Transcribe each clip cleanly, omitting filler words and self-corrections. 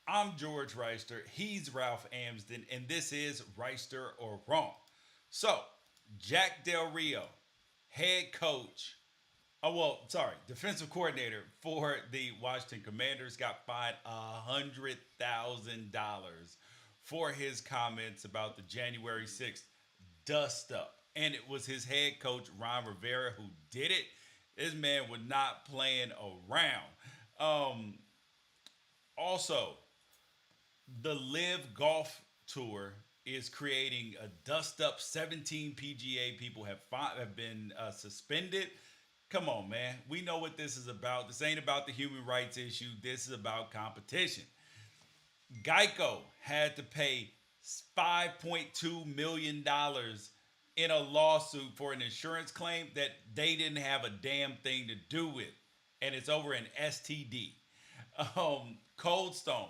I'm George Wrighster. He's Ralph Amsden, and this is Wrighster or Wrong. So, Jack Del Rio, head coach, defensive coordinator for the Washington Commanders, got fined $100,000 for his comments about the January 6th dust up. And it was his head coach, Ron Rivera, who did it. This man was not playing around. Um, Also, the LIV Golf Tour is creating a dust up. 17 PGA people have been suspended. Come on, man. We know what this is about. This ain't about the human rights issue. This is about competition. Geico had to pay $5.2 million in a lawsuit for an insurance claim that they didn't have a damn thing to do with, and it's over an STD. Cold Stone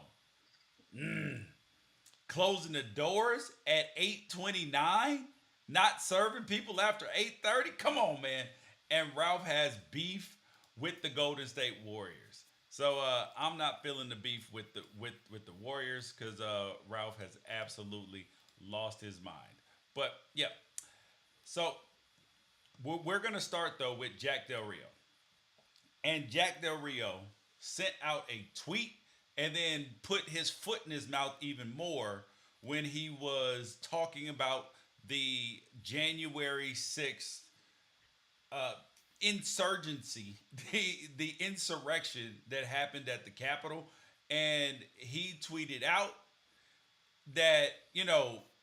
closing the doors at 8:29, not serving people after 8:30. Come on, man. And Ralph has beef with the Golden State Warriors. So I'm not feeling the beef with the Warriors because Ralph has absolutely lost his mind. But yeah, so we're gonna start though with Jack Del Rio. And Jack Del Rio sent out a tweet and then put his foot in his mouth even more when he was talking about the January 6th uh, insurgency, the insurrection that happened at the Capitol. And he tweeted out that,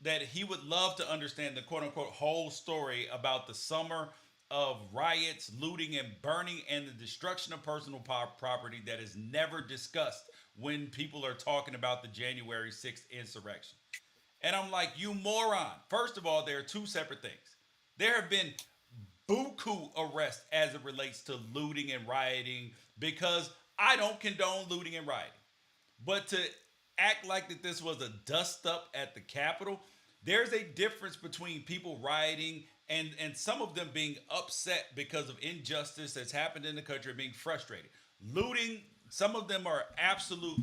that he would love to understand the quote unquote whole story about the summer of riots, looting, and burning, and the destruction of personal property that is never discussed when people are talking about the January 6th insurrection. And I'm like, you moron. First of all, there are two separate things. There have been buku arrests as it relates to looting and rioting because I don't condone looting and rioting. But to act like that this was a dust up at the Capitol, there's a difference between people rioting and some of them being upset because of injustice that's happened in the country, being frustrated. Looting, some of them are absolute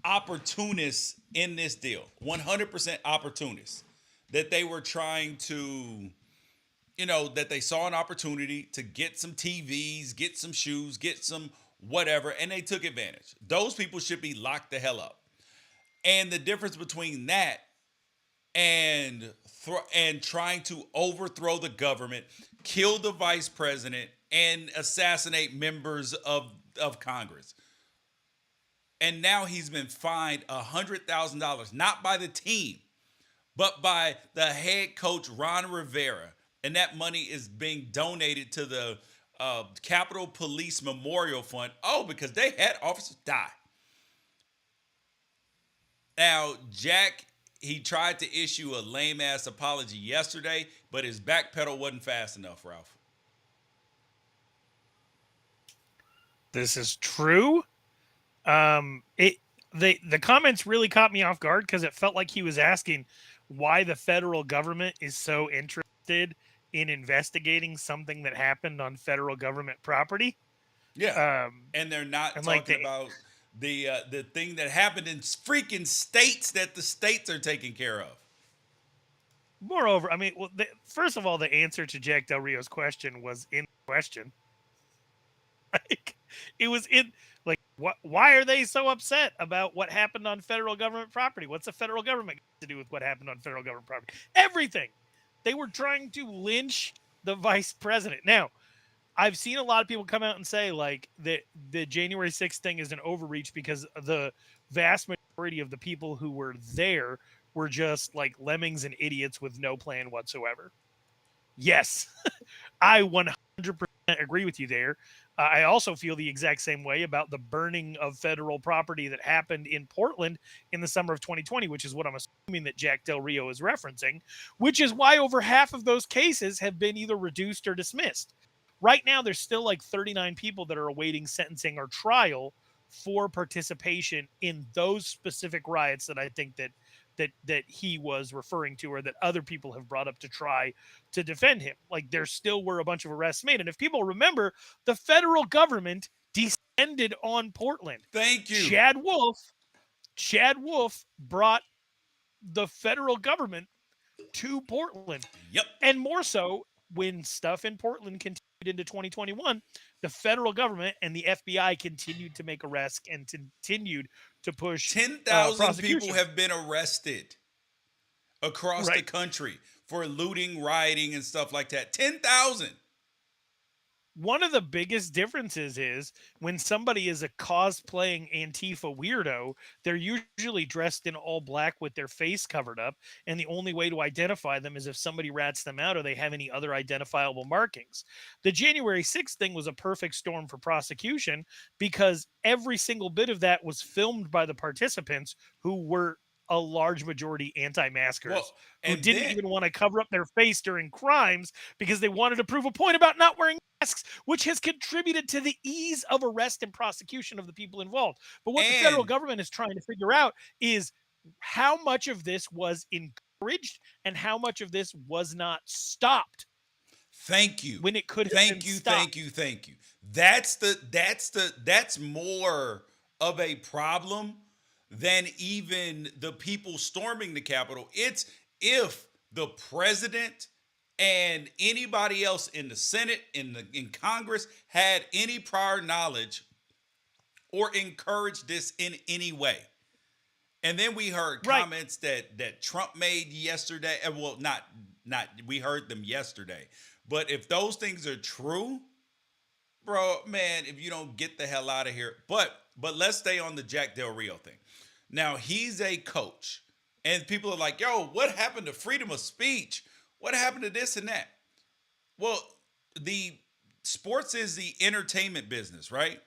opportunists in this deal. 100% opportunists. That they were trying to, that they saw an opportunity to get some TVs, get some shoes, get some whatever, and they took advantage. Those people should be locked the hell up. And the difference between that and trying to overthrow the government, kill the vice president, and assassinate members of Congress. And now he's been fined $100,000, not by the team, but by the head coach Ron Rivera, and that money is being donated to the Capitol Police Memorial Fund. Oh, because they had officers die. Now, Jack, he tried to issue a lame ass apology yesterday, but his back pedal wasn't fast enough, Ralph. This is true. It the comments really caught me off guard because it felt like he was asking why the federal government is so interested in investigating something that happened on federal government property. Yeah, Um, and they're not and like talking about the thing that happened in freaking states that the states are taking care of. moreover, I mean, well, first of all, the answer to Jack Del Rio's question was in question. Like, it was in like what? Why are they so upset about what happened on federal government property? What's the federal government to do with what happened on federal government property? Everything. They were trying to lynch the vice president. Now, I've seen a lot of people come out and say like the January 6th thing is an overreach because the vast majority of the people who were there were just like lemmings and idiots with no plan whatsoever. Yes, I 100% agree with you there. I also feel the exact same way about the burning of federal property that happened in Portland in the summer of 2020, which is what I'm assuming that Jack Del Rio is referencing, which is why over half of those cases have been either reduced or dismissed. Right now, there's still like 39 people that are awaiting sentencing or trial for participation in those specific riots that I think that he was referring to or that other people have brought up to try to defend him. Like there still were a bunch of arrests made. And if people remember, the federal government descended on Portland. Thank you. Chad Wolf Chad Wolf brought the federal government to Portland. Yep. And more so when stuff in Portland continued into 2021, the federal government and the FBI continued to make arrests and continued to push 10,000 people prosecution. have been arrested across the Right. country for looting, rioting, and stuff like that. 10,000. One of the biggest differences is when somebody is a cosplaying Antifa weirdo, they're usually dressed in all black with their face covered up. And the only way to identify them is if somebody rats them out or they have any other identifiable markings. The January 6th thing was a perfect storm for prosecution because every single bit of that was filmed by the participants who were a large majority anti-maskers Well, who and didn't then even want to cover up their face during crimes because they wanted to prove a point about not wearing masks, which has contributed to the ease of arrest and prosecution of the people involved. But what the federal and government is trying to figure out is how much of this was encouraged and how much of this was not stopped thank you. when it could have been Thank you, thank stopped. you, thank you. That's more of a problem than even the people storming the Capitol. It's if the president and anybody else in the Senate, in Congress, had any prior knowledge or encouraged this in any way. And then we heard Right. comments that Trump made yesterday. Well, not we heard them yesterday. But if those things are true, bro, man, if you don't get the hell out of here. But let's stay on the Jack Del Rio thing. Now, he's a coach. And people are like, yo, what happened to freedom of speech? What happened to this and that? Well, the sports is the entertainment business, right?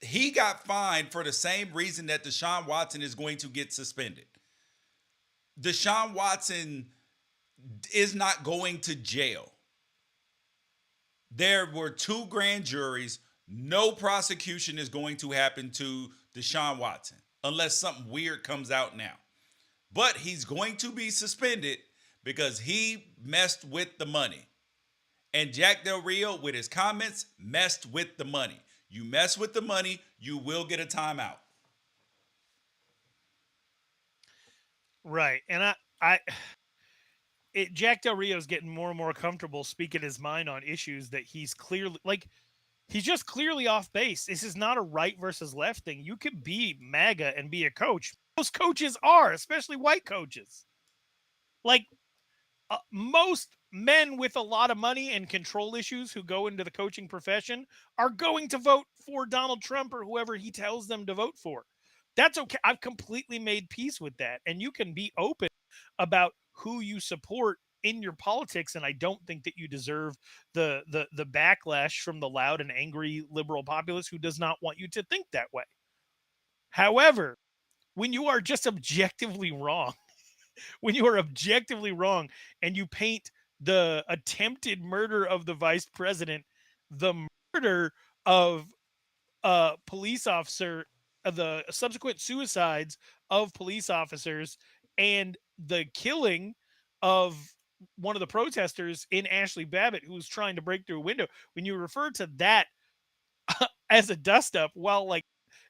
He got fined for the same reason that Deshaun Watson is going to get suspended. Deshaun Watson is not going to jail. There were two grand juries. No prosecution is going to happen to Deshaun Watson unless something weird comes out now. But he's going to be suspended because he messed with the money. And Jack Del Rio, with his comments, messed with the money. You mess with the money, you will get a timeout. Right. And Jack Del Rio's getting more and more comfortable speaking his mind on issues that he's clearly he's just clearly off base. This is not a right versus left thing. You can be MAGA and be a coach. Most coaches are, especially white coaches. Like most men with a lot of money and control issues who go into the coaching profession are going to vote for Donald Trump or whoever he tells them to vote for. That's okay. I've completely made peace with that. And you can be open about who you support in your politics, and I don't think that you deserve the backlash from the loud and angry liberal populace who does not want you to think that way. However, when you are just objectively wrong, when you are objectively wrong and you paint the attempted murder of the vice president, the murder of a police officer, the subsequent suicides of police officers, and the killing of one of the protesters in Ashley Babbitt who was trying to break through a window. When you refer to that as a dust up, while like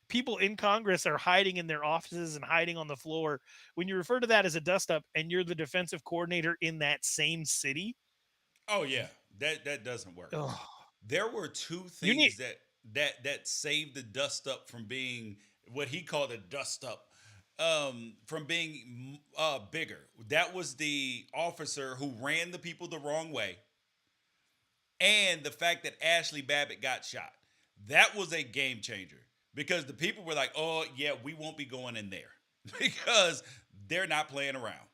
people in Congress are hiding in their offices and hiding on the floor, when you refer to that as a dust up and you're the defensive coordinator in that same city, Oh yeah, that doesn't work. ugh, There were two you need things that saved the dust up from being what he called a dust up, from being bigger. That was the officer who ran the people the wrong way, and the fact that Ashley Babbitt got shot. That was a game changer because the people were like, "Oh yeah, we won't be going in there," because they're not playing around.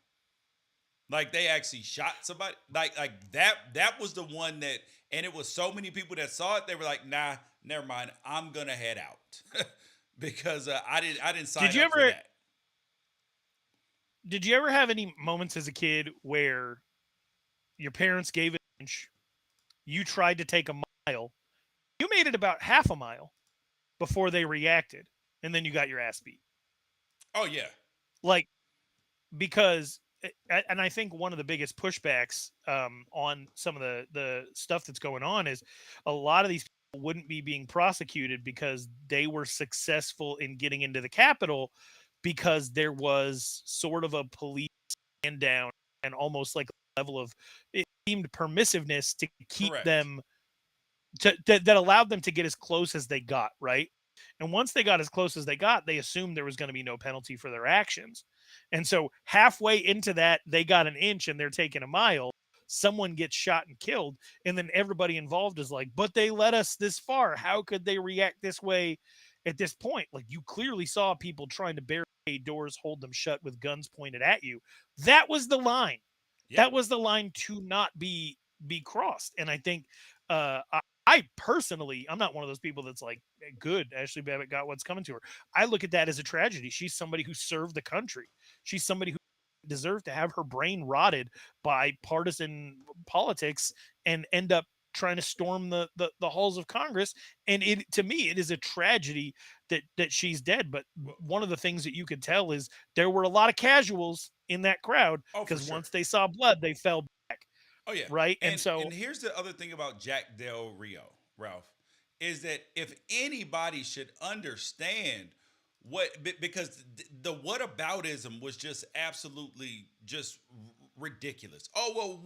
Like they actually shot somebody. Like that was the one that, and it was so many people that saw it. They were like, "Nah, never mind. I'm gonna head out," because I didn't sign did you up for ever that. did you ever have any moments as a kid where your parents gave an inch, you tried to take a mile, you made it about half a mile before they reacted, and then you got your ass beat? Oh yeah. Like because and I think one of the biggest pushbacks on some of the stuff that's going on is a lot of these people wouldn't be being prosecuted because they were successful in getting into the Capitol because there was sort of a police stand down and almost like a level of it seemed permissiveness to keep Correct. them that allowed them to get as close as they got, right? And once they got as close as they got, they assumed there was going to be no penalty for their actions. And so halfway into that, they got an inch and they're taking a mile. Someone gets shot and killed. And then everybody involved is like, but they let us this far. How could they react this way at this point? Like, you clearly saw people trying to barricade doors, hold them shut with guns pointed at you. That was the line. Yep. That was the line to not be crossed. And I think I personally, I'm not one of those people that's like, good, Ashley Babbitt got what's coming to her. I look at that as a tragedy. She's somebody who served the country. She's somebody who deserved to have her brain rotted by partisan politics and end up trying to storm the halls of Congress. And it, to me, it is a tragedy that she's dead. But one of the things that you could tell is there were a lot of casuals in that crowd because once they saw blood, they fell back. Oh yeah. Right. And so here's the other thing about Jack Del Rio, Ralph, is that if anybody should understand because the whataboutism was just absolutely just ridiculous. Oh well,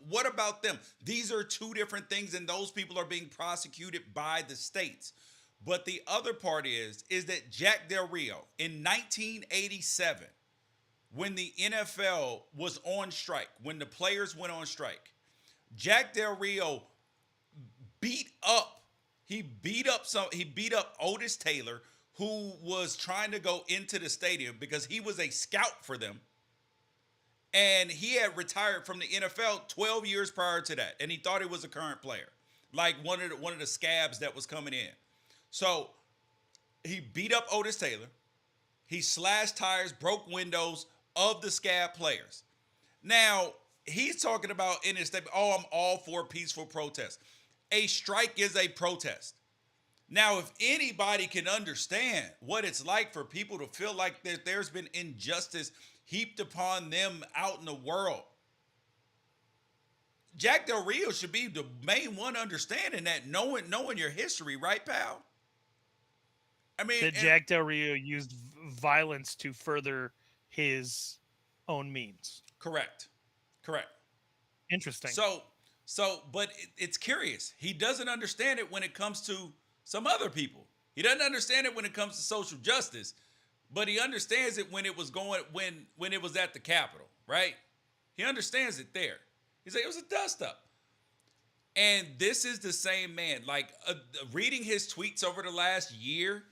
what about them? These are two different things, and those people are being prosecuted by the states. But the other part is that Jack Del Rio in 1987, when the NFL was on strike, when the players went on strike, Jack Del Rio beat up Otis Taylor, who was trying to go into the stadium because he was a scout for them. And he had retired from the NFL 12 years prior to that. And he thought he was a current player, like one of the scabs that was coming in. So he beat up Otis Taylor. He slashed tires, broke windows of the scab players. Now, he's talking about in his statement, oh, I'm all for peaceful protest. A strike is a protest. Now, if anybody can understand what it's like for people to feel like there's been injustice heaped upon them out in the world, Jack Del Rio should be the main one understanding that, knowing your history, right, pal? I mean, that Jack Del Rio used violence to further his own means. Correct. Interesting. But it's curious. He doesn't understand it when it comes to some other people. He doesn't understand it when it comes to social justice, but he understands it when it was when it was at the Capitol, right? He understands it there. He's like, it was a dust up. And this is the same man. Like, reading his tweets over the last year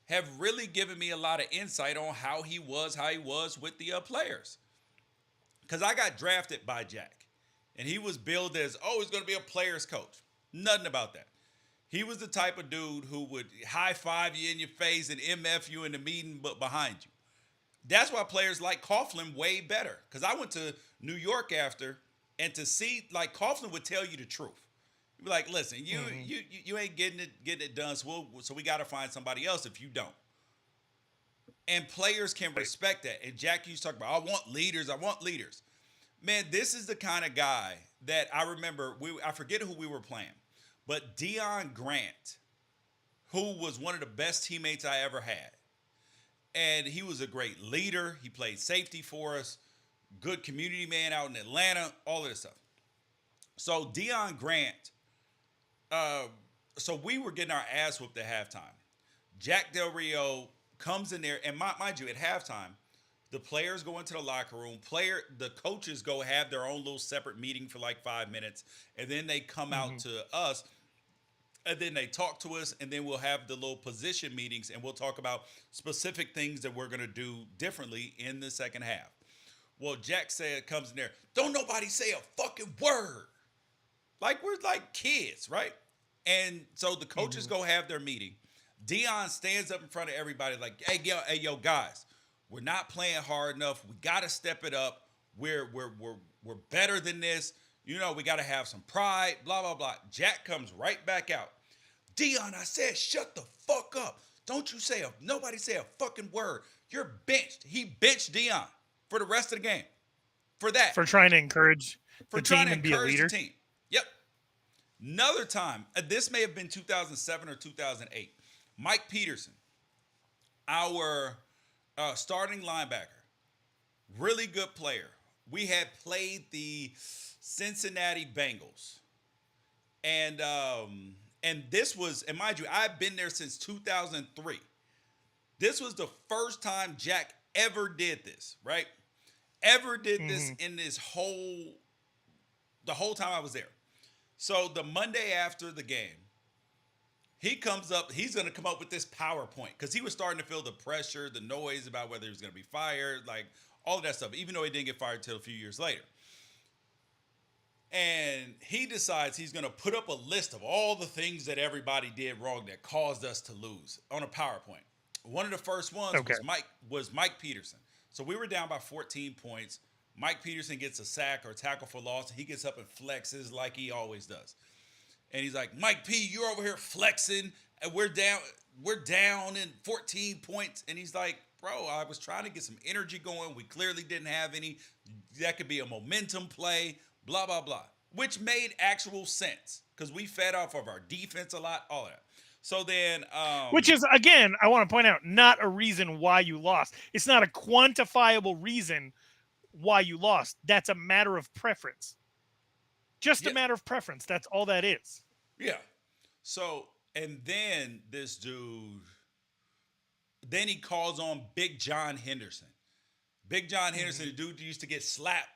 have really given me a lot of insight on how he was with the players. Because I got drafted by Jack, and he was billed as, oh, he's going to be a player's coach. Nothing about that. He was the type of dude who would high-five you in your face and MF you in the meeting but behind you. That's why players like Coughlin way better. Because I went to New York after, and to see, like, Coughlin would tell you the truth. He'd be like, listen, you ain't getting it done, so we got to find somebody else if you don't. And players can respect that. And Jack used to talk about, I want leaders. Man, this is the kind of guy that I remember, I forget who we were playing, but Deion Grant, who was one of the best teammates I ever had. And he was a great leader. He played safety for us, good community man out in Atlanta, all of this stuff. So Deion Grant, so we were getting our ass whooped at halftime. Jack Del Rio comes in there, and mind you, at halftime, the players go into the locker room. The coaches go have their own little separate meeting for like 5 minutes, and then they come out to us, and then they talk to us, and then we'll have the little position meetings, and we'll talk about specific things that we're going to do differently in the second half. Well, Jack comes in there, don't nobody say a fucking word. Like, we're like kids, right? And so the coaches go have their meeting. Deion stands up in front of everybody like, hey, yo, guys, we're not playing hard enough. We got to step it up. We're better than this. You know, we got to have some pride, blah, blah, blah. Jack comes right back out. Deion, I said, shut the fuck up. Don't you nobody say a fucking word. You're benched. He benched Deion for the rest of the game. For that. For trying to encourage the team and be a leader. The team. Yep. Another time, this may have been 2007 or 2008. Mike Peterson, our Starting linebacker, really good player. We had played the Cincinnati Bengals, and this was, and mind you, I've been there since 2003. This was the first time Jack ever did this, right? Ever did this Mm-hmm. in the whole time I was there. So the Monday after the game, he comes up, he's going to come up with this PowerPoint because he was starting to feel the pressure, the noise about whether he was going to be fired, like all of that stuff, even though he didn't get fired until a few years later. And he decides he's going to put up a list of all the things that everybody did wrong that caused us to lose on a PowerPoint. One of the first ones Okay. was Mike Peterson. So we were down by 14 points. Mike Peterson gets a sack or tackle for loss, and he gets up and flexes like he always does. And he's like, Mike P, you're over here flexing, and we're down in 14 points. And he's like, bro, I was trying to get some energy going. We clearly didn't have any. That could be a momentum play, blah, blah, blah. Which made actual sense because we fed off of our defense a lot, all of that. So then, Which is, again, I want to point out, not a reason why you lost. It's not a quantifiable reason why you lost. That's a matter of preference. Just yeah, a matter of preference. That's all that is. yeah. So, and then this dude, then he calls on Big John Henderson. Big John Henderson, the dude who used to get slapped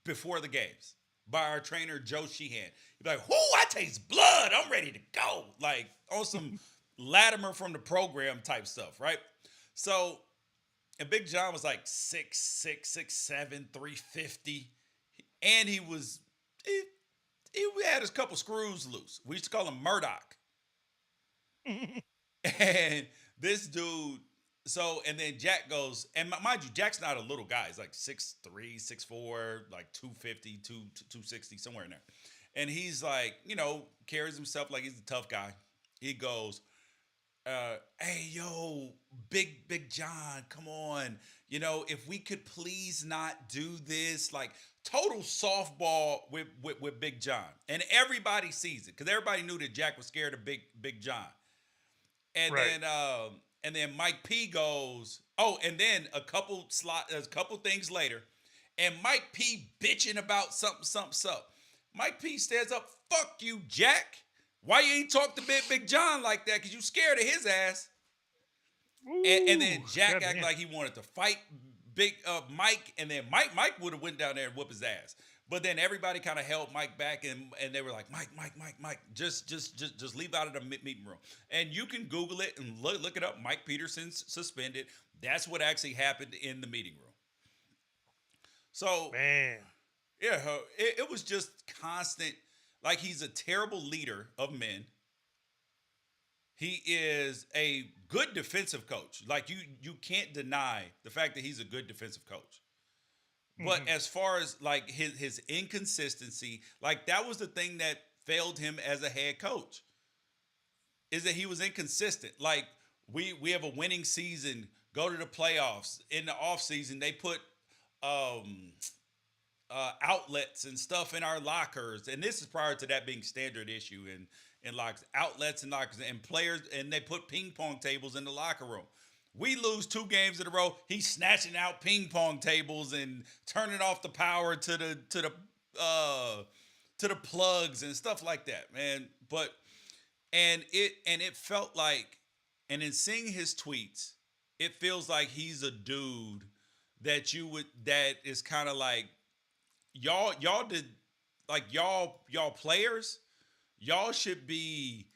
before the games by our trainer, Joe Sheehan. He'd be like, whoo, I taste blood. I'm ready to go. Like on some Latimer from the program type stuff, right? So, and Big John was like 6'6", 6'7", 350. And he had his couple screws loose. We used to call him Murdoch. And this dude, so, and then Jack goes, and mind you, Jack's not a little guy. He's like 6'3", 6'4", like 250, 260, somewhere in there. And he's like, carries himself like he's a tough guy. He goes, hey, yo, Big John, come on. If we could please not do this, like total softball with Big John. And everybody sees it because everybody knew that Jack was scared of Big John. And Right. then Mike P goes, oh, and then a couple things later, and Mike P bitching about something. Mike P stands up, fuck you, Jack. Why you ain't talk to Big John like that? Because you scared of his ass. And then Jack acted like he wanted to fight Big Mike, and then Mike would have went down there and whoop his ass. But then everybody kind of held Mike back, and they were like, Mike, just leave out of the meeting room. And you can Google it and look it up. Mike Peterson's suspended. That's what actually happened in the meeting room. So, Man. yeah, it was just constant. Like, he's a terrible leader of men. He is a good defensive coach. Like, you can't deny the fact that he's a good defensive coach. But as far as like his inconsistency, like that was the thing that failed him as a head coach. Is that he was inconsistent. Like we have a winning season, go to the playoffs. In the offseason, they put outlets and stuff in our lockers. And this is prior to that being standard issue in lockers, outlets and lockers and players, and they put ping pong tables in the locker room. We lose 2 games in a row. He's snatching out ping pong tables and turning off the power to the plugs and stuff like that, man. But it felt like, and in seeing his tweets, it feels like he's a dude that is kind of like y'all did, like y'all players, y'all should be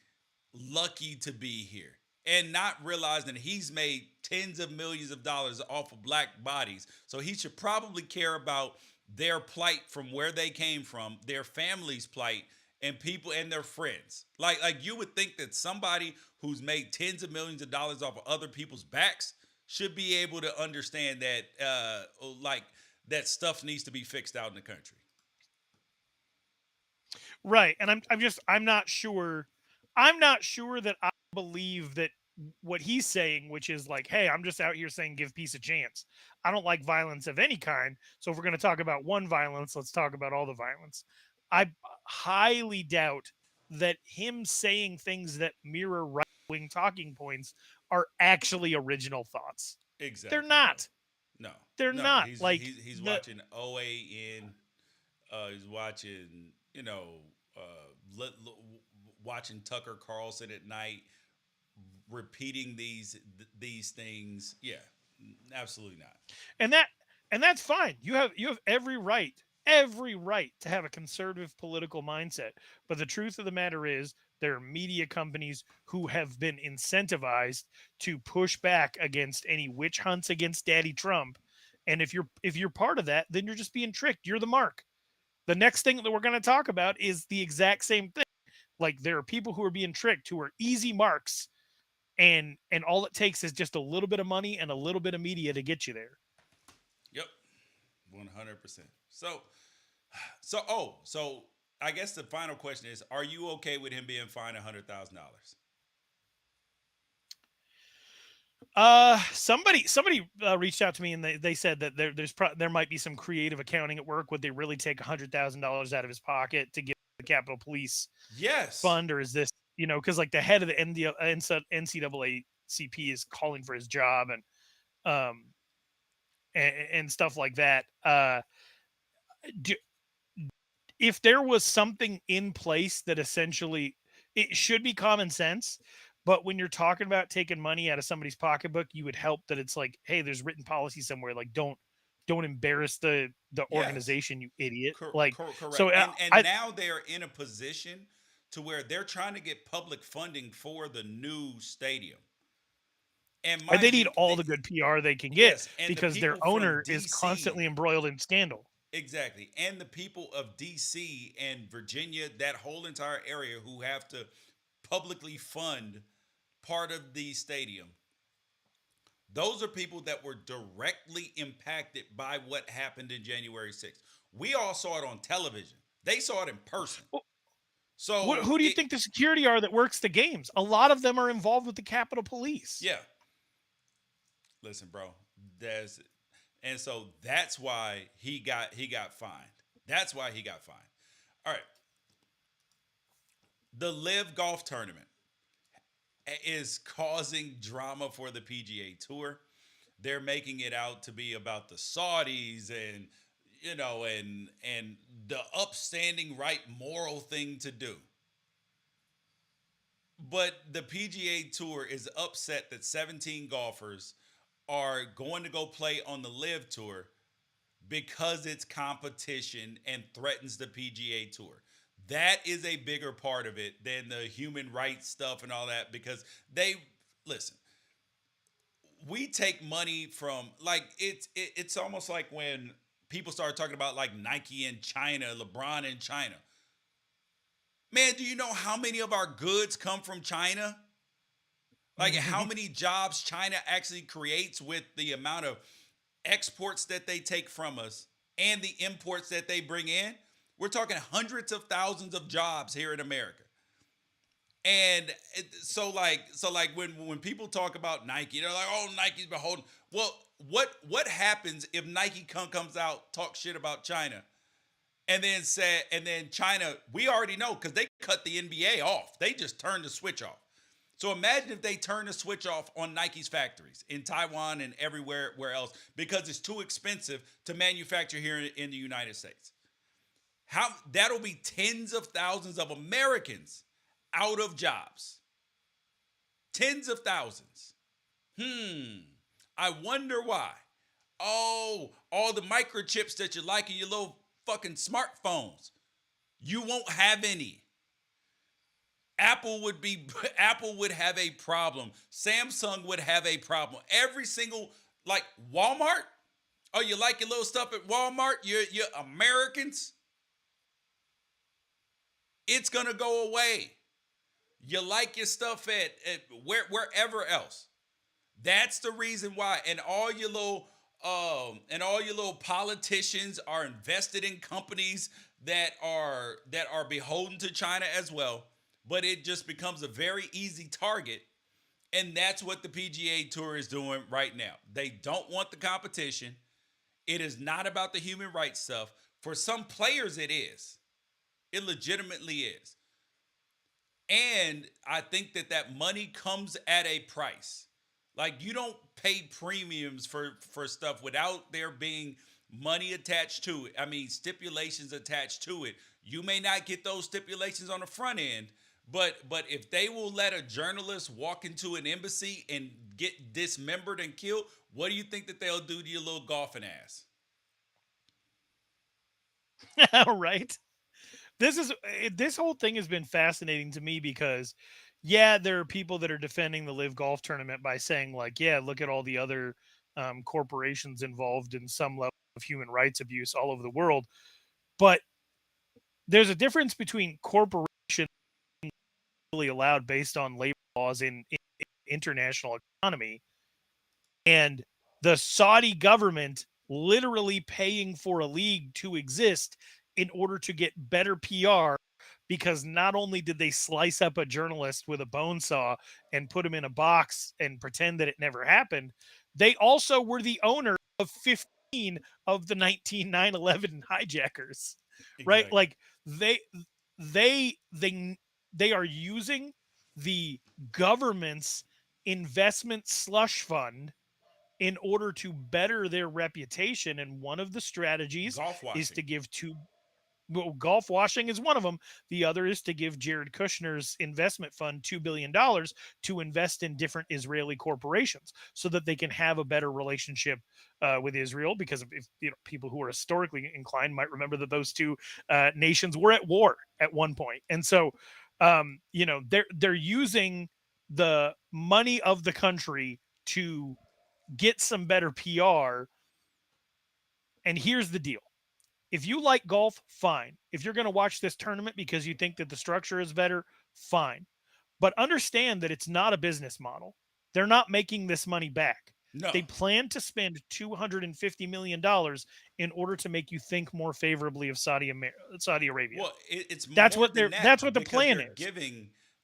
lucky to be here. And not realizing he's made tens of millions of dollars off of black bodies. So he should probably care about their plight from where they came from, their family's plight, and people and their friends. Like you would think that somebody who's made tens of millions of dollars off of other people's backs should be able to understand that that stuff needs to be fixed out in the country. Right. And I'm not sure. I'm not sure that I believe that what he's saying, which is like, hey, I'm just out here saying give peace a chance. I don't like violence of any kind. So if we're going to talk about one violence, let's talk about all the violence. I highly doubt that him saying things that mirror right-wing talking points are actually original thoughts. Exactly, They're bro. not. No, They're no. not. He's Like he's he's the watching OAN. He's watching, uh, watching Tucker Carlson at night, repeating these things. Yeah, absolutely not. and that and that's fine. You have every right to have a conservative political mindset. But the truth of the matter is there are media companies who have been incentivized to push back against any witch hunts against Daddy Trump. And if you're part of that, then you're just being tricked. You're the mark. The next thing that we're going to talk about is the exact same thing. Like there are people who are being tricked who are easy marks, and all it takes is just a little bit of money and a little bit of media to get you there. Yep, 100%. So I guess the final question is: are you okay with him being fined $100,000? Somebody reached out to me and they said that there might be some creative accounting at work. Would they really take $100,000 out of his pocket to give the Capitol Police Yes. fund, or is this because like the head of the NCAACP is calling for his job um and stuff like that. Do, if there was something in place that essentially it should be common sense, but when you're talking about taking money out of somebody's pocketbook, you would help that it's like, hey, there's written policy somewhere, like don't embarrass the Yes. organization, you idiot. Like Correct. so And I now they're in a position to where they're trying to get public funding for the new stadium. And they mind need you, all the good PR they can get yes, and the because their people from owner is DC, constantly embroiled in scandal. exactly, and the people of DC and Virginia, that whole entire area who have to publicly fund part of the stadium. Those are people that were directly impacted by what happened in January 6th. We all saw it on television. They saw it in person. So Who do you think the security are that works the games? A lot of them are involved with the Capitol Police. yeah, listen, bro. There's and so that's why he got fined. That's why he got fined. All right. The LIV Golf Tournament is causing drama for the PGA Tour. They're making it out to be about the Saudis and and the upstanding right moral thing to do. But the PGA Tour is upset that 17 golfers are going to go play on the LIV Tour because it's competition and threatens the PGA Tour. That is a bigger part of it than the human rights stuff and all that because they listen. We take money from like it's almost like when people start talking about like Nike in China, LeBron in China. Man, do you know how many of our goods come from China? Like how many jobs China actually creates with the amount of exports that they take from us and the imports that they bring in? We're talking hundreds of thousands of jobs here in America. And so like when people talk about Nike, they're like, "Oh, Nike's beholden." Well, what happens if Nike comes out talk shit about China and then China, we already know because they cut the NBA off. They just turned the switch off. So imagine if they turn the switch off on Nike's factories in Taiwan and everywhere where else because it's too expensive to manufacture here in the United States. How that'll be tens of thousands of Americans out of jobs. Tens of thousands. I wonder why. Oh, all the microchips that you like in your little fucking smartphones. You won't have any. Apple would have a problem. Samsung would have a problem. Every single like Walmart. Oh, you like your little stuff at Walmart? You're Americans. It's gonna go away. You like your stuff at wherever else. That's the reason why. And all your little politicians are invested in companies that are beholden to China as well. But it just becomes a very easy target. And that's what the PGA Tour is doing right now. They don't want the competition. It is not about the human rights stuff. For some players, it is. It legitimately is. And I think that money comes at a price. Like you don't pay premiums for stuff without there being money attached to it. I mean, stipulations attached to it. You may not get those stipulations on the front end, but if they will let a journalist walk into an embassy and get dismembered and killed, what do you think that they'll do to your little golfing ass? Right? This whole thing has been fascinating to me because yeah, there are people that are defending the LIV Golf Tournament by saying like, yeah, look at all the other corporations involved in some level of human rights abuse all over the world. But there's a difference between corporations really allowed based on labor laws in international economy and the Saudi government literally paying for a league to exist in order to get better PR because not only did they slice up a journalist with a bone saw and put him in a box and pretend that it never happened, they also were the owner of 15 of the 19 9/11 hijackers, right? Exactly. Like they they they they are using the government's investment slush fund in order to better their reputation. And one of the strategies Golf is washing. to give golf washing is one of them. The other is to give Jared Kushner's investment fund $2 billion to invest in different Israeli corporations so that they can have a better relationship with Israel. Because if people who are historically inclined might remember that those two nations were at war at one point, and so they're using the money of the country to get some better PR. And here's the deal. If you like golf, fine. If you're going to watch this tournament because you think that the structure is better, fine. But understand that it's not a business model. They're not making this money back. No. They plan to spend $250 million in order to make you think more favorably of Saudi Arabia. Well, it's That's more what than that's that what the because plan is.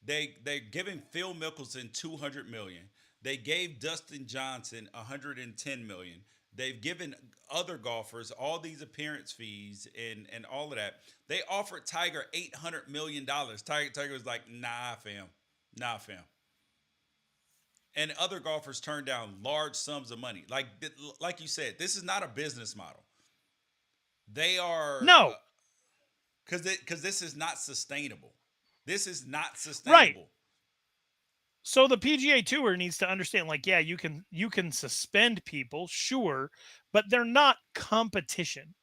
they're giving Phil Mickelson 200 million. They gave Dustin Johnson 110 million. They've given other golfers all these appearance fees and all of that. They offered Tiger $800 million. Tiger was like, nah, fam. And other golfers turned down large sums of money. Like you said, this is not a business model. They are No, because this is not sustainable. This is not right. sustainable. So the PGA Tour needs to understand, like, yeah, you can suspend people, sure, but they're not competition.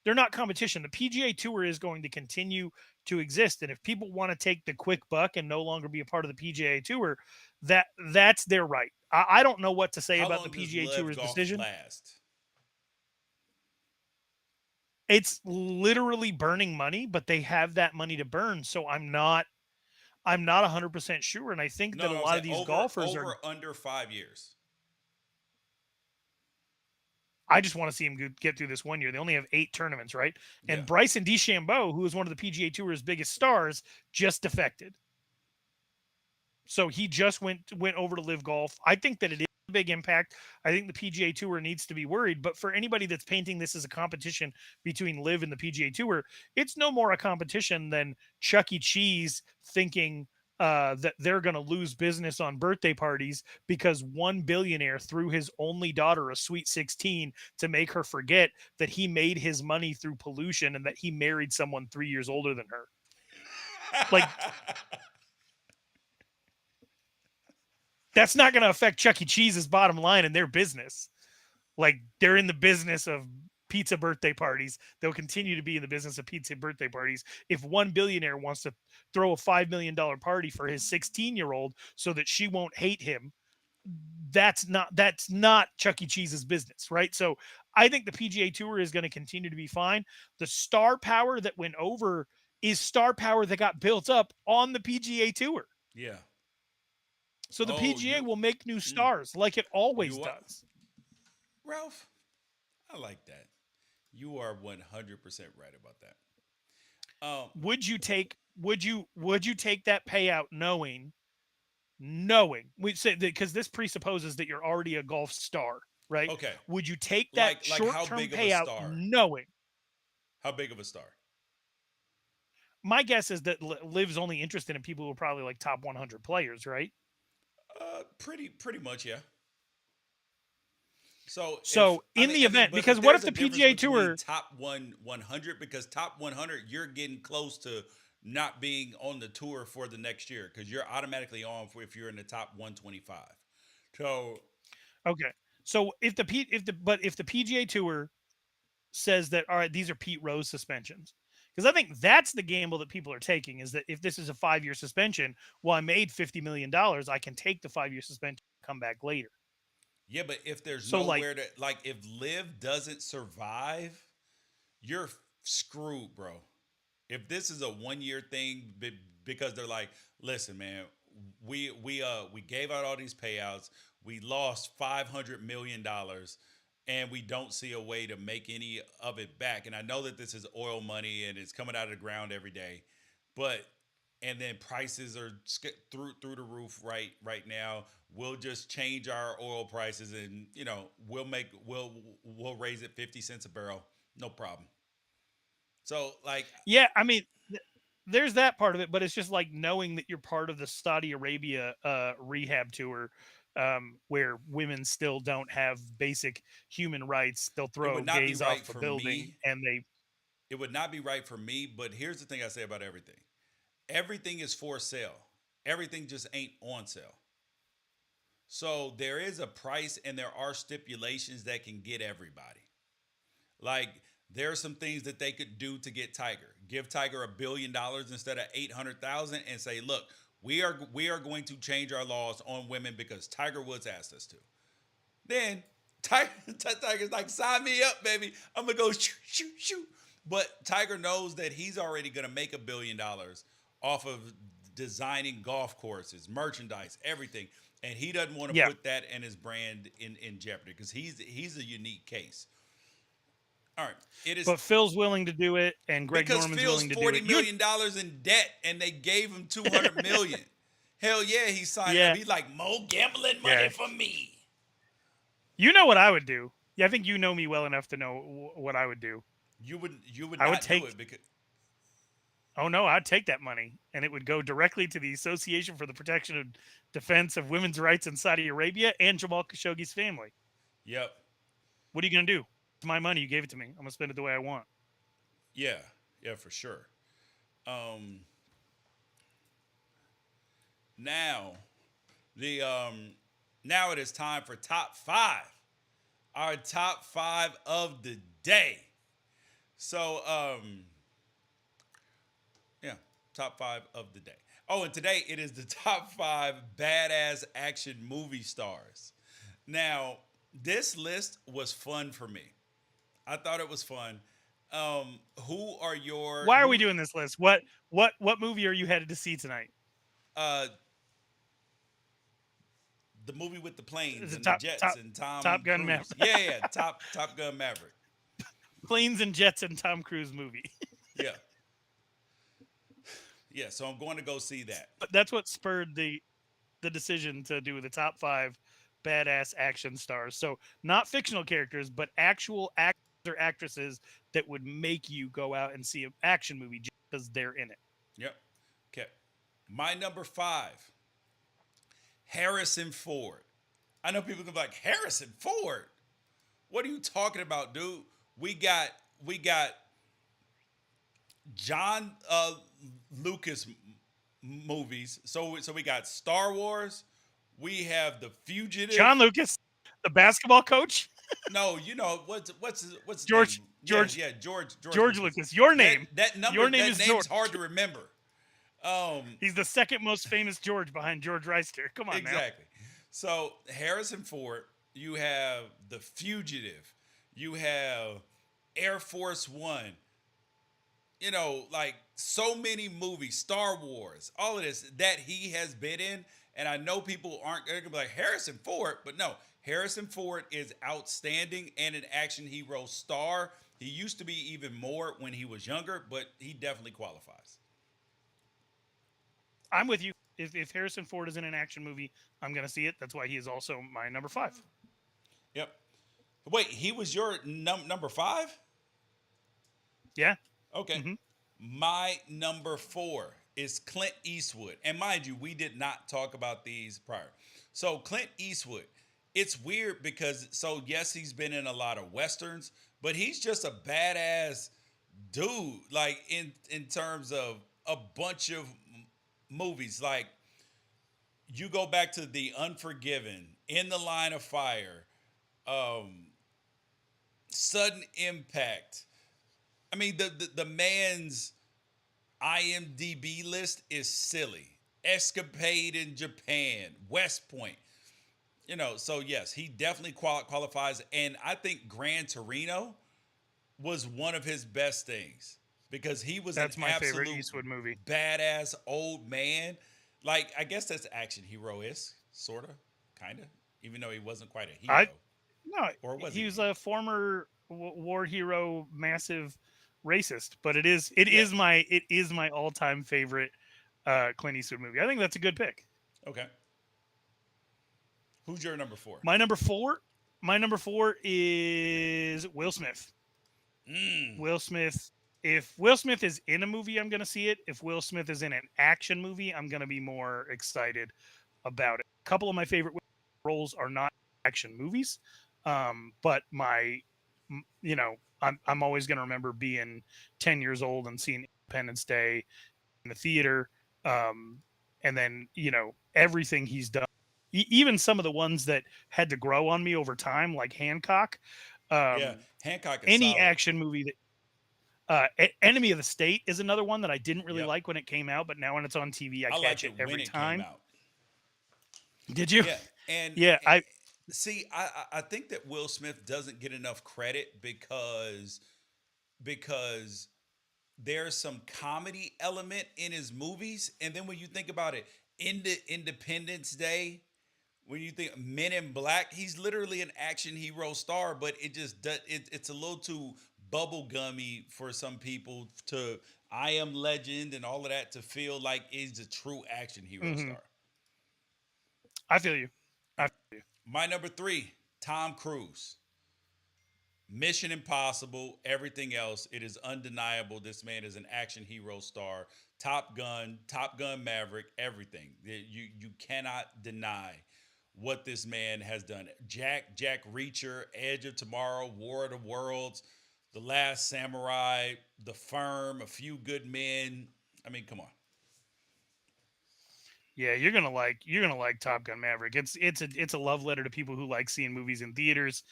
They're not competition. The PGA Tour is going to continue to exist, and if people want to take the quick buck and no longer be a part of the PGA Tour, that's their right. I don't know what to say How about the long does PGA LIV Tour's golf decision. last? It's literally burning money, but they have that money to burn. So I'm not 100% sure, and I think that No, a no, I'm lot saying of these over golfers are. over under 5 years. I just want to see him get through this one year. They only have 8 tournaments, right? Yeah. And Bryson DeChambeau, who is one of the PGA Tour's biggest stars, just defected. So he just went over to LIV Golf. I think that it is a big impact. I think the PGA Tour needs to be worried. But for anybody that's painting this as a competition between LIV and the PGA Tour, it's no more a competition than Chuck E. Cheese thinking that they're going to lose business on birthday parties because one billionaire threw his only daughter a sweet 16 to make her forget that he made his money through pollution and that he married someone 3 years older than her. Like, that's not going to affect Chuck E. Cheese's bottom line in their business. Like, they're in the business of pizza birthday parties. They'll continue to be in the business of pizza birthday parties. If one billionaire wants to throw a $5 million party for his 16-year-old so that she won't hate him, that's not Chuck E. Cheese's business, right? So I think the PGA Tour is going to continue to be fine. The star power that went over is star power that got built up on the PGA Tour. Yeah. So the Oh, PGA will make new stars like it always you are does. Ralph. I like that. You are 100% right about that. Would you take that payout knowing we say because this presupposes that you're already a golf star, right? Okay. Would you take that Like how short-term big of a payout star? knowing? How big of a star? My guess is that Liv's only interested in people who are probably like top 100 players, right? Pretty much, yeah. So in the event, because but what if there's the a difference PGA between Tour? top 100, because top 100 you're getting close to not being on the tour for the next year because you're automatically on for if you're in the top 125. So Okay, so if the PGA Tour says that, all right, these are Pete Rose suspensions, because I think that's the gamble that people are taking, is that if this is a 5-year suspension, well, I made $50 million, I can take the 5-year suspension and come back later. yeah, but if there's So like, nowhere to like if Liv doesn't survive, you're screwed, bro. If this is a 1 year thing because they're like, listen, man, we gave out all these payouts, we lost $500 million, and we don't see a way to make any of it back. And I know that this is oil money and it's coming out of the ground every day, but and then prices are through the roof right now. We'll just change our oil prices, and we'll raise it 50 cents a barrel, no problem. So like, yeah, I mean, there's that part of it, but it's just like knowing that you're part of the Saudi Arabia rehab tour, where women still don't have basic human rights. They'll it would throw not be gays off right a for building, me. and they. It would not be right for me, but here's the thing I say about everything. Everything is for sale. Everything just ain't on sale. So there is a price and there are stipulations that can get everybody. Like there are some things that they could do to get Tiger. Give Tiger $1 billion instead of 800,000 and say, "Look, we are going to change our laws on women because Tiger Woods asked us to." Then Tiger's like, "Sign me up, baby. I'm gonna go shoot, shoot, shoot." But Tiger knows that he's already gonna make $1 billion off of designing golf courses, merchandise, everything, and he doesn't want to Yeah, put that and his brand in jeopardy because he's a unique case. All right, it is but Phil's willing to do it, and Greg because Norman's Phil's willing to do $40 it. You, million in debt, and they gave him $200 million. Hell yeah, he's signing up. yeah, He's like, more gambling money yeah. for me. You know what I would do? Yeah, I think you know me well enough to know what I would do. You would I would not do take. it because Oh no, I'd take that money, and it would go directly to the Association for the Protection and Defense of Women's Rights in Saudi Arabia and Jamal Khashoggi's family. yep, What are you gonna do? It's my money. You gave it to me. I'm gonna spend it the way I want. yeah, yeah, for sure. Um, now the now it is time for top five. Our top five of the day. So yeah, top five of the day. Oh, and today it is the top five badass action movie stars. Now, this list was fun for me. I thought it was fun. Who are your Why are we who? doing this list? What movie are you headed to see tonight? Uh, the movie with the Is planes it and the jets and Top Tom Gun Cruise. Yeah, yeah, Top Gun Maverick. Planes and Jets and Tom Cruise movie? Yeah, yeah. So I'm going to go see that. But that's what spurred the decision to do the top five badass action stars. So not fictional characters, but actual actors or actresses that would make you go out and see an action movie just because they're in it. Yep. Okay. My number five, Harrison Ford. I know people can be like, Harrison Ford. What are you talking about, dude? We got John Lucas movies. So we got Star Wars. We have The Fugitive. John Lucas, the basketball coach. No, you know what's his George name? Yeah, George yeah, George George Lucas. Lucas. Your That name. that number Your name that is name is George. hard to remember. He's the second most famous George behind George Wrighster. Come on now. Exactly. So Harrison Ford, you have The Fugitive, you have Air Force One. You know, like so many movies, Star Wars, all of this that he has been in. And I know people aren't going to be like Harrison Ford, but no, Harrison Ford is outstanding and an action hero star. He used to be even more when he was younger, but he definitely qualifies. I'm with you. If Harrison Ford is in an action movie, I'm going to see it. That's why he is also my number five. Yep. Wait, he was your number five? Yeah. Okay. Mm-hmm. My number four is Clint Eastwood. And mind you, we did not talk about these prior. So Clint Eastwood, it's weird because so yes, he's been in a lot of westerns, but he's just a badass dude. Like in terms of a bunch of movies, like you go back to The Unforgiven, In the Line of Fire, um, Sudden Impact. I mean, the man's IMDb list is silly. Escapade in Japan, West Point. So yes, he definitely qualifies. And I think Gran Torino was one of his best things because he was an That's my favorite absolute Eastwood movie. badass old man. Like, I guess that's action hero is, sort of, kind of, even though he wasn't quite a hero. I No, Or was he he a was hero? a former war hero, massive racist, but it Yeah. is my all time favorite Clint Eastwood movie. I think that's a good pick. Okay. Who's your number four? My number four, my number four is Will Smith. Mm. Will Smith. If Will Smith is in a movie, I'm going to see it. If Will Smith is in an action movie, I'm going to be more excited about it. A couple of my favorite roles are not action movies, but I'm always going to remember being 10 years old and seeing Independence Day in the theater, and then everything he's done, even some of the ones that had to grow on me over time, like Hancock. Yeah. Um, Hancock is any solid. action movie that Enemy of the State is another one that I didn't really Yep. like when it came out, but now when it's on TV, I I liked catch it it when every it came time. out. Did you? Yeah. And Yeah, I see, I think that Will Smith doesn't get enough credit because there's some comedy element in his movies. And then when you think about it, Independence Day, when you think Men in Black, he's literally an action hero star, but it just it's a little too bubblegummy for some people to I Am Legend and all of that to feel like he's a true action hero hmm star. I feel you. I feel you. My number three, Tom Cruise. Mission Impossible, everything else, it is undeniable. This man is an action hero star. Top Gun Maverick, everything. You cannot deny what this man has done. Jack Reacher, Edge of Tomorrow, War of the Worlds, The Last Samurai, The Firm, A Few Good Men. I mean, come on. Yeah, you're gonna like Top Gun Maverick. It's a love letter to people who like seeing movies in theaters.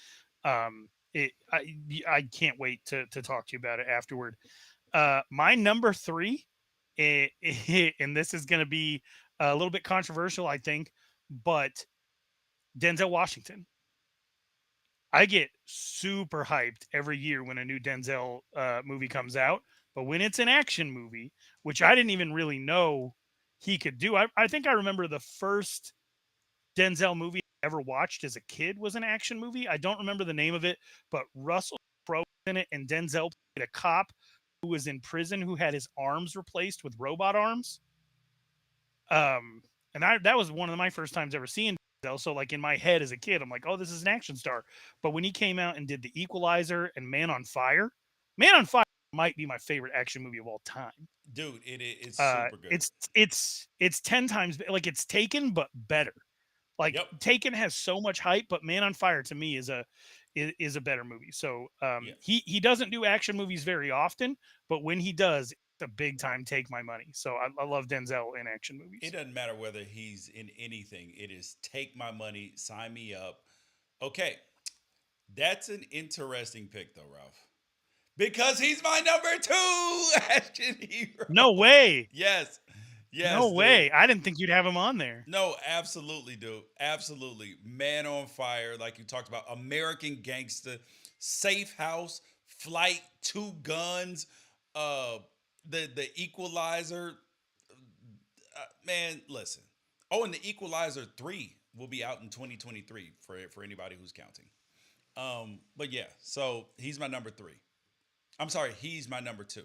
It I can't wait to talk to you about it afterward. My number three, and this is gonna be a little bit controversial, I think, but Denzel Washington. I get super hyped every year when a new Denzel movie comes out. But when it's an action movie, which I didn't even really know he could do, I think I remember the first Denzel movie I ever watched as a kid was an action movie. I don't remember the name of it, but Russell Crowe was in it, and Denzel played a cop who was in prison who had his arms replaced with robot arms. Um, and that was one of my first times ever seeing Denzel. So like in my head as a kid, I'm like, oh, this is an action star. But when he came out and did The Equalizer and Man on Fire might be my favorite action movie of all time. Dude, it's super good. It's 10 times like it's Taken, but better. Like Yep. Taken has so much hype, but Man on Fire to me is a better movie. So Yeah. he doesn't do action movies very often, but when he does, it's a big time take my money. So I love Denzel in action It movies. doesn't matter whether he's in anything. It is take my money, sign me up. Okay, that's an interesting pick though, Ralph. Because he's my number two action No hero. way. Yes. No Yes, dude. way. I didn't think you'd have him on there. No, absolutely, dude. Absolutely. Man on Fire, like you talked about, American Gangster, Safe House, Flight, Two Guns, uh, the Equalizer. Man, listen. Oh, and the Equalizer 3 will be out in 2023 for anybody who's counting. But yeah, so he's my number three. I'm sorry, he's my number two.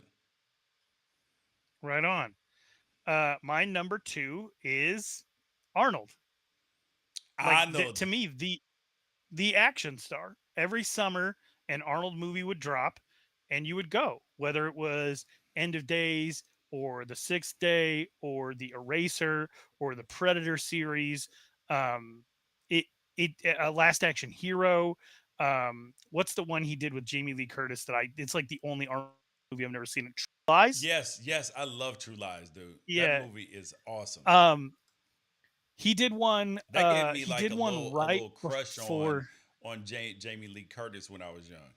Right on. My number two is Arnold. Like I know. to me, the action star. Every summer, an Arnold movie would drop, and you would go, whether it was End of Days or The Sixth Day or The Eraser or the Predator series. Um, it Last Action Hero. What's the one he did with Jamie Lee Curtis it's like the only movie I've never seen. True Lies. Yes, I love True Lies, dude. That Yeah. movie is awesome. He did one. That gave me He like did one a right little crush before. on Jamie Lee Curtis when I was young.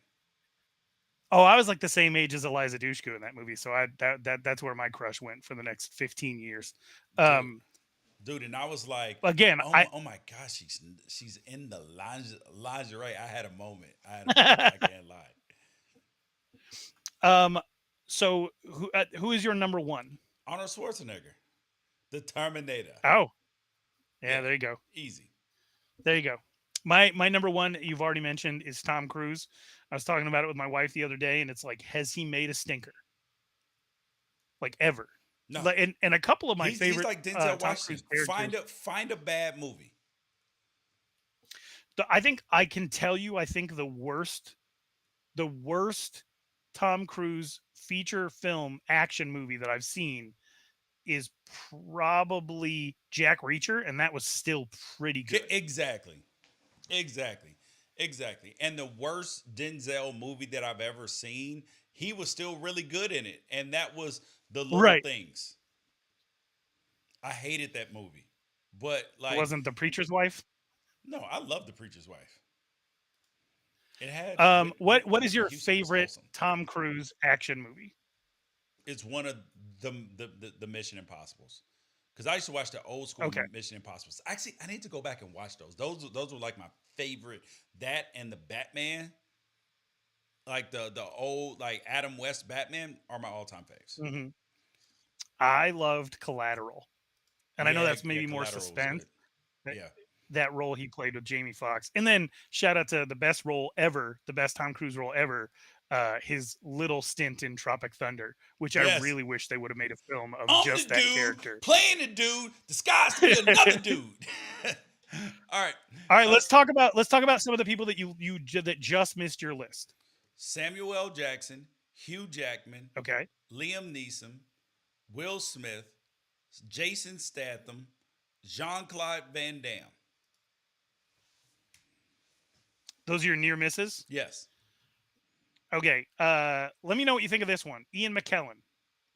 Oh, I was like the same age as Eliza Dushku in that movie, so that's where my crush went for the next 15 years. Dude, dude, and I was like, Again, oh my gosh, she's in the lingerie. I had a moment. I can't lie. So who is your number one? Arnold Schwarzenegger, the Terminator. Oh, yeah, there you go. Easy. There you go. My number one you've already mentioned is Tom Cruise. I was talking about it with my wife the other day, and it's like, has he made a stinker? Like ever? No. And a couple of my favorite. He's like Denzel Washington. Find a bad movie. I think I can tell you. I think the worst Tom Cruise feature film action movie that I've seen is probably Jack Reacher, and that was still pretty good. Exactly. And the worst Denzel movie that I've ever seen, he was still really good in it, and that was The Little Things. I hated that movie, but like, it wasn't The Preacher's Wife? No, I love The Preacher's Wife. It had. What is your favorite awesome. Tom Cruise action movie? It's one of the Mission Impossibles. Because I used to watch the old school Mission Impossibles. Actually, I need to go back and watch those. Those were like my favorite. That and the Batman, like the old like Adam West Batman, are my all time faves. Mm-hmm. I loved Collateral, and I know that's maybe more suspense. That role he played with Jamie Foxx, and then shout out to the best role ever, the best Tom Cruise role ever. His little stint in Tropic Thunder, which I really wish they would have made a film of just that character. Playing a dude disguised to be another dude. All right. Let's talk about some of the people that you that just missed your list. Samuel L. Jackson, Hugh Jackman, Liam Neeson, Will Smith, Jason Statham, Jean-Claude Van Damme. Those are your near misses? Yes. Okay, let me know what you think of this one. Ian McKellen.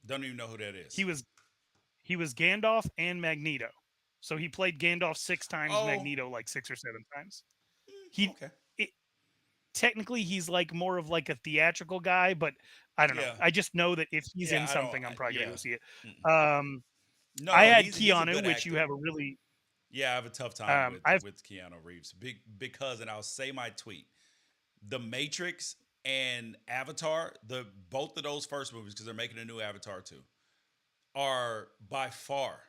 Don't even know who that is. He was Gandalf and Magneto. So he played Gandalf 6 times, Magneto like 6 or 7 times. Technically, he's like more of like a theatrical guy, but I don't know. I just know that if he's in something, I'm probably going to go see it. No, I had Keanu, which you have a really... Yeah, I have a tough time with Keanu Reeves. Because, and I'll say my tweet, The Matrix and Avatar, both of those first movies, because they're making a new Avatar too, are by far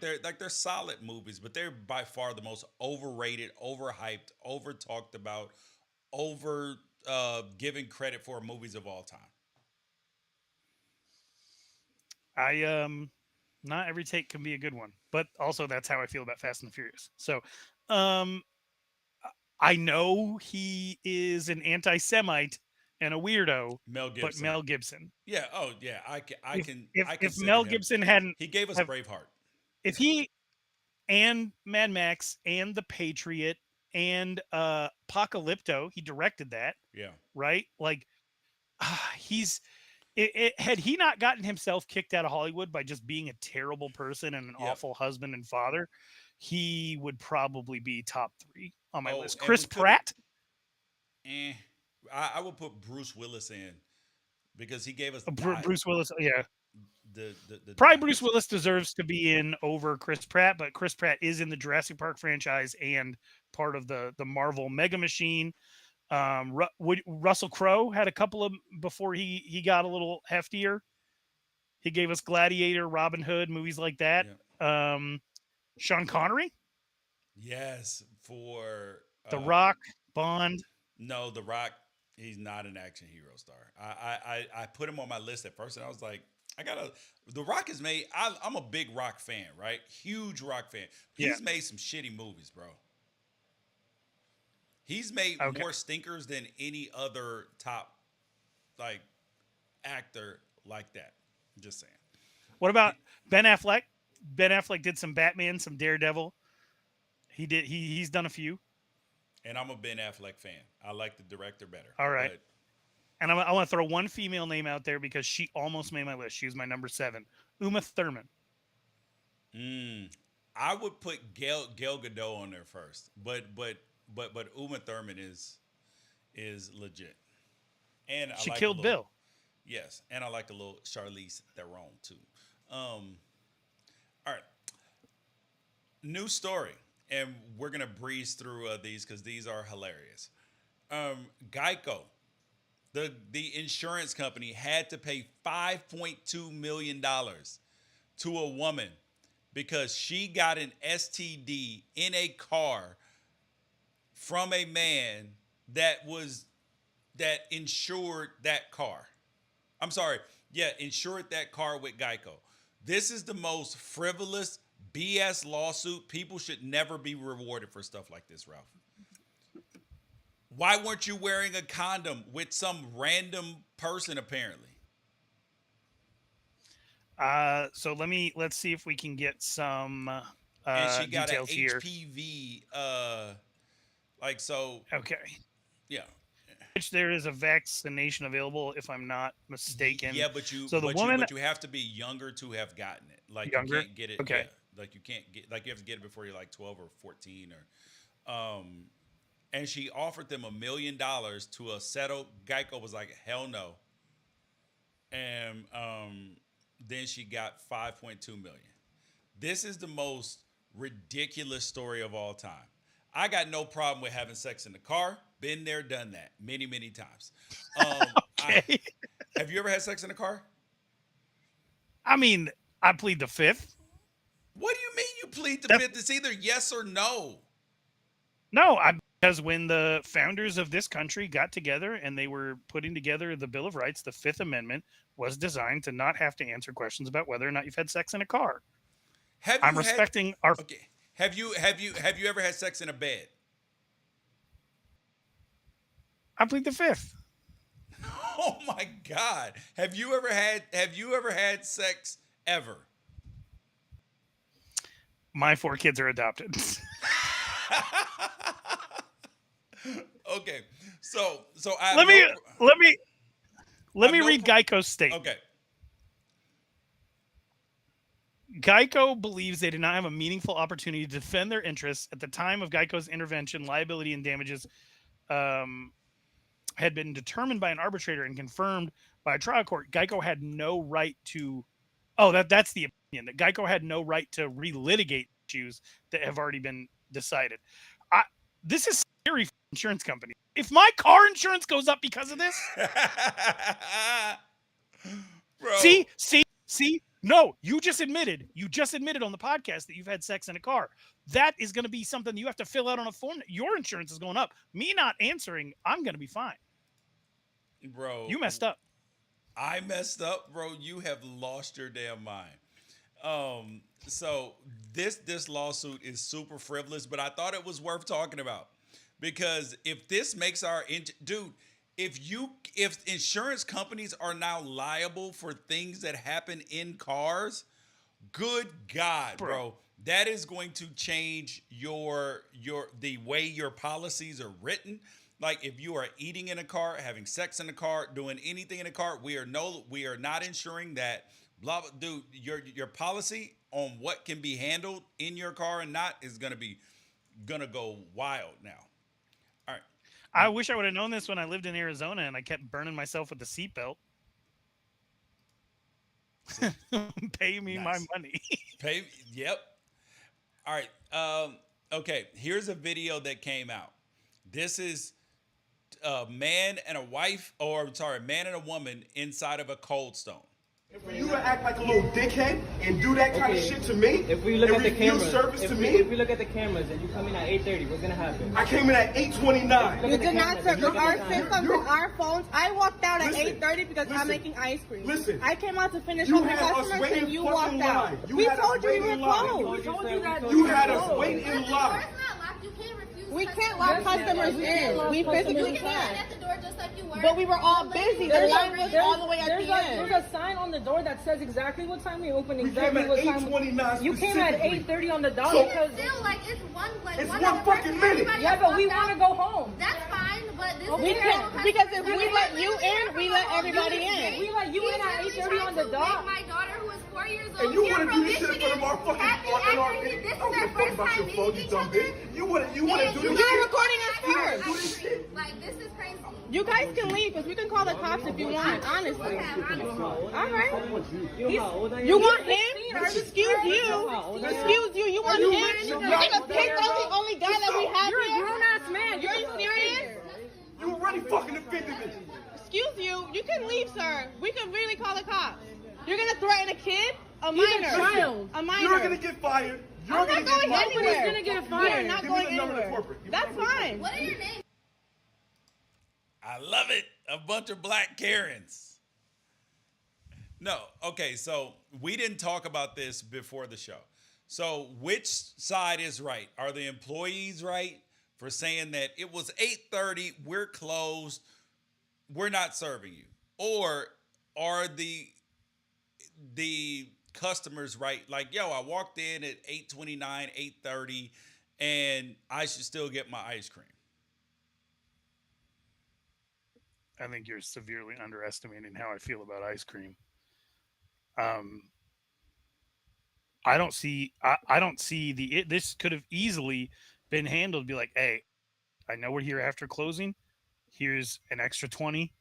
they're solid movies, but they're by far the most overrated, overhyped, over talked about, over given credit for movies of all time. Not every take can be a good one, but also that's how I feel about Fast and the Furious. So, I know he is an anti-Semite and a weirdo, but Mel Gibson. Yeah. Oh, yeah. I can. If Mel Gibson hadn't, he gave us Braveheart. If he and Mad Max and The Patriot and Apocalypto, he directed that. Yeah. Right. Like had he not gotten himself kicked out of Hollywood by just being a terrible person and an awful husband and father, he would probably be top 3 on my list. Chris Pratt? I would put Bruce Willis in because he gave us Bruce Willis. Yeah. Probably Bruce Willis deserves to be in over Chris Pratt, but Chris Pratt is in the Jurassic Park franchise and part of the Marvel Mega Machine. Russell Crowe had a couple of before he got a little heftier. He gave us Gladiator, Robin Hood, movies like that. Yeah. Sean Connery? Yes, for The Rock, Bond. No, The Rock, he's not an action hero star. I put him on my list at first, and I was like, The Rock is made. I'm a big Rock fan, right? Huge Rock fan. He's made some shitty movies, bro. He's made more stinkers than any other top actor like that. I'm just saying. What about Ben Affleck? Ben Affleck did some Batman, some Daredevil. He's done a few. And I'm a Ben Affleck fan. I like the director better. All right. And I want to throw one female name out there because she almost made my list. She was my number 7. Uma Thurman. I would put Gal Gadot on there first, but Uma Thurman is legit. And She I like killed Bill. Yes, and I like a little Charlize Theron too. All right, new story, and we're gonna breeze through these because these are hilarious. Geico, the insurance company, had to pay $5.2 million to a woman because she got an STD in a car from a man that insured that car. I'm sorry. Yeah, insured that car with Geico. This is the most frivolous BS lawsuit. People should never be rewarded for stuff like this, Ralph. Why weren't you wearing a condom with some random person, apparently? So let's see if we can get some and she got details an here. HPV, Okay. Yeah. Which there is a vaccination available, if I'm not mistaken. Yeah, but you have to be younger to have gotten it. Like younger? You can't get it. Okay. Yeah, like you can't get, like you have to get it before you're like 12 or 14 or, and she offered them $1 million to settle. Geico was like, hell no. And then she got $5.2 million. This is the most ridiculous story of all time. I got no problem with having sex in the car. Been there, done that many, many times. Okay. Have you ever had sex in a car? I mean, I plead the fifth. What do you mean you plead the fifth? It's either yes or no. No, because when the founders of this country got together and they were putting together the Bill of Rights, the Fifth Amendment was designed to not have to answer questions about whether or not you've had sex in a car. Respecting our. Okay. Have you ever had sex in a bed? I plead the fifth. Oh my God! Have you ever had sex ever? My 4 kids are adopted. Okay, so let me read Geico's statement. Okay. Geico believes they did not have a meaningful opportunity to defend their interests at the time of Geico's intervention. Liability and damages had been determined by an arbitrator and confirmed by a trial court. Geico had no right to. Oh, that's the opinion, that Geico had no right to relitigate issues that have already been decided. This is scary for insurance companies. If my car insurance goes up because of this, bro. See. No, you just admitted on the podcast that you've had sex in a car. That is going to be something you have to fill out on a form. Your insurance is going up. Me not answering, I'm going to be fine. Bro, you messed up. I messed up, bro. You have lost your damn mind. So this lawsuit is super frivolous, but I thought it was worth talking about because if this makes our dude. If insurance companies are now liable for things that happen in cars, good God, bro, that is going to change the way your policies are written. Like if you are eating in a car, having sex in a car, doing anything in a car, we are not insuring that. Blah, blah, dude, your policy on what can be handled in your car and not is gonna go wild now. All right. I wish I would have known this when I lived in Arizona and I kept burning myself with the seatbelt. Pay me my money. Yep. All right. Okay. Here's a video that came out. This is a man and a woman inside of a Cold Stone. And for you to act like a little dickhead and do that kind of shit to me, if we look at the cameras, if we look at the cameras and you come in at 8:30, what's gonna happen? I came in at 8:29. You did not serve our systems and our phones. I walked out at 8:30 because I'm making ice cream. Listen, I came out to finish up the customers and you walked out. We told you we were closed. You had us waiting in line. You can't refuse We can't lock customers in. We physically can't. At the door just like you were. But we were all busy. The line was all the way at the end. There's a sign on the door that says exactly what time we open. We Exactly came what at time. 8:29 You came at specifically. 8:30 on the dot So- because. Still, like, it's one It's one one other fucking person. minute. Everybody Yeah, else but we walked want to out. go home. That's fine, but this We is can't, because if we let you in, we let everybody in. We let you in at 8:30 on the dot. My daughter, who is 4 years old, And you here want to from do this shit in Michigan, front of our fucking happy acting. This is I don't their give a fuck first about time your phone, meeting you each dumb other. bitch. You want to do You're this not shit? recording us You wanna first. do this shit? Like, this is crazy. You guys can leave because we can call the cops if you want, honestly. All right. You want him? Excuse you. Excuse you. You want him? You're gonna pick on the only guy that we have You're a here? grown-ass man. Are you serious? You already fucking offended me. Excuse you. You can leave, sir. We can really call the cops. You're gonna threaten a kid? A He's a minor. child. A minor. You're gonna get fired. You're I'm gonna not get going fired. anywhere. Nobody's gonna get We fired. are not Give me going the number to anywhere. corporate. Give me That's the number. fine. What are your names? I love it. A bunch of black Karens. No, okay, so we didn't talk about this before the show. So which side is right? Are the employees right for saying that it was 8:30, we're closed, we're not serving you? Or are the customers right? Like, yo, I walked in at 8:29, 8:30, and I should still get my ice cream. I think you're severely underestimating how I feel about ice cream. I don't see this could have easily been handled. Be like, hey, I know we're here after closing. Here's an extra 20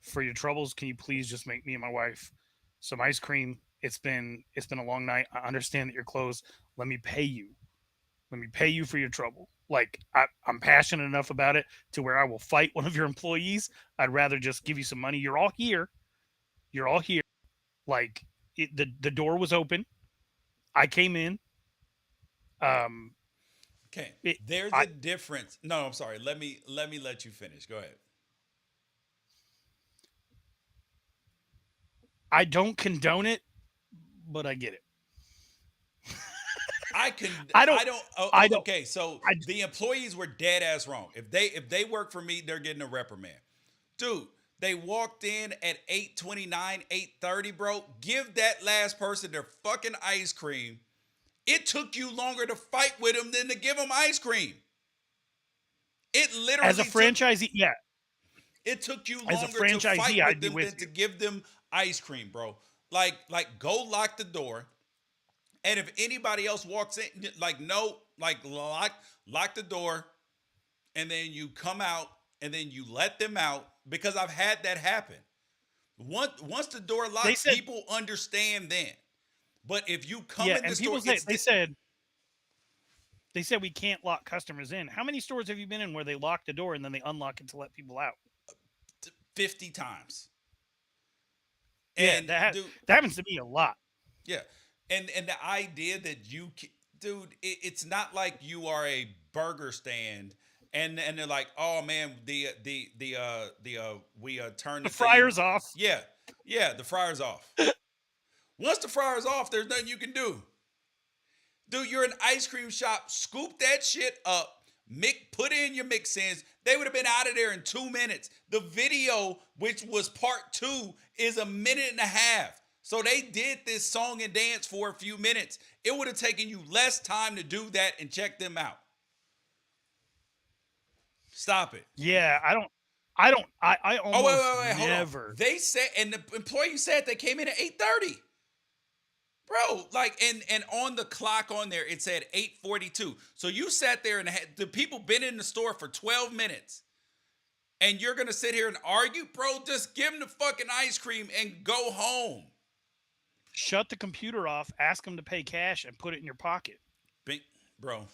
for your troubles. Can you please just make me and my wife some ice cream? It's been a long night. I understand that you're closed. Let me pay you. Let me pay you for your trouble. Like, I'm passionate enough about it to where I will fight one of your employees. I'd rather just give you some money. You're all here. Like, the door was open. I came in. Okay, there's a difference. No, I'm sorry. Let me let you finish. Go ahead. I don't condone it, but I get it. I don't. I don't. Okay, so the employees were dead ass wrong. If they work for me, they're getting a reprimand. Dude, they walked in at 8:29, 8:30, bro. Give that last person their fucking ice cream. It took you longer to fight with them than to give them ice cream. It literally as a franchisee, yeah. It took you As a longer to franchisee, fight I'd with be them with than to you. give them ice cream, bro. Like go lock the door. And if anybody else walks in, lock the door, and then you come out, and then you let them out, because I've had that happen. Once the door locks, people understand then. But if you come in the store, they said we can't lock customers in. How many stores have you been in where they lock the door and then they unlock it to let people out? 50 times. And that happens to me a lot. Yeah. And the idea that it's not like you are a burger stand and they're like, oh man, we turned the fryers off. Yeah, the fryer's off. Once the fryer's off, there's nothing you can do. Dude, you're an ice cream shop. Scoop that shit up. Put in your mix-ins. They would have been out of there in 2 minutes. The video, which was part 2, is a minute and a half. So they did this song and dance for a few minutes. It would have taken you less time to do that and check them out. Stop it. Yeah, I almost never. Hold on. They said, and the employee said they came in at 8:30. Bro, and on the clock on there, it said 8:42. So you sat there and the people been in the store for 12 minutes. And you're going to sit here and argue? Bro, just give them the fucking ice cream and go home. Shut the computer off, ask them to pay cash, and put it in your pocket. Bro.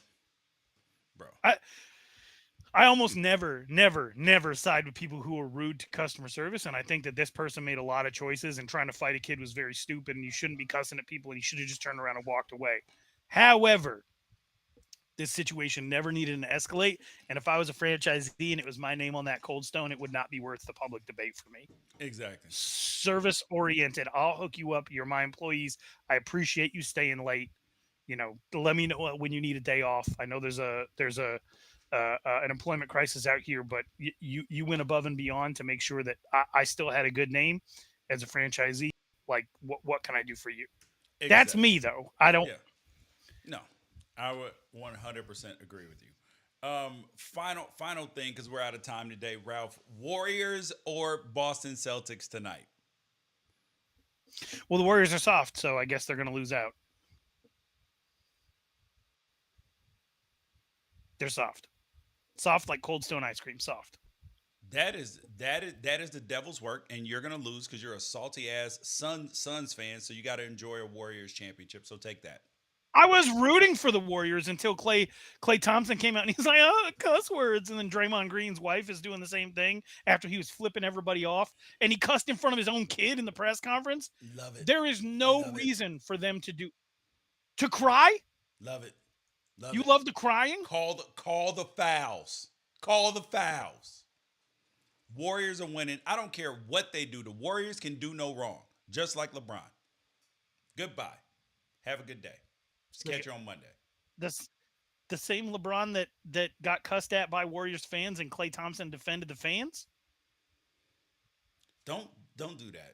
I almost never side with people who are rude to customer service, and I think that this person made a lot of choices, and trying to fight a kid was very stupid, and you shouldn't be cussing at people, and you should have just turned around and walked away. However, this situation never needed to escalate, and if I was a franchisee and it was my name on that Cold Stone, it would not be worth the public debate for me. Exactly. Service oriented. I'll hook you up. You're my employees. I appreciate you staying late. Let me know when you need a day off. I know there's a an employment crisis out here, but you went above and beyond to make sure that I still had a good name as a franchisee. Like, what can I do for you? Exactly. That's me, though. I don't. Yeah. No, I would 100% agree with you. Final thing, because we're out of time today, Ralph. Warriors or Boston Celtics tonight? Well, the Warriors are soft, so I guess they're going to lose out. They're soft like Cold Stone ice cream. Soft. That is the devil's work, and you're gonna lose because you're a salty ass Suns fan. So you got to enjoy a Warriors championship. So take that. I was rooting for the Warriors until Klay Thompson came out and he's like, "Oh, cuss words," and then Draymond Green's wife is doing the same thing after he was flipping everybody off, and he cussed in front of his own kid in the press conference. Love it. There is no reason for them to cry. Love it. You love the crying? Call the fouls. Call the fouls. Warriors are winning. I don't care what they do. The Warriors can do no wrong, just like LeBron. Goodbye. Have a good day. Just catch you on Monday. The same LeBron that got cussed at by Warriors fans and Klay Thompson defended the fans? Don't do that.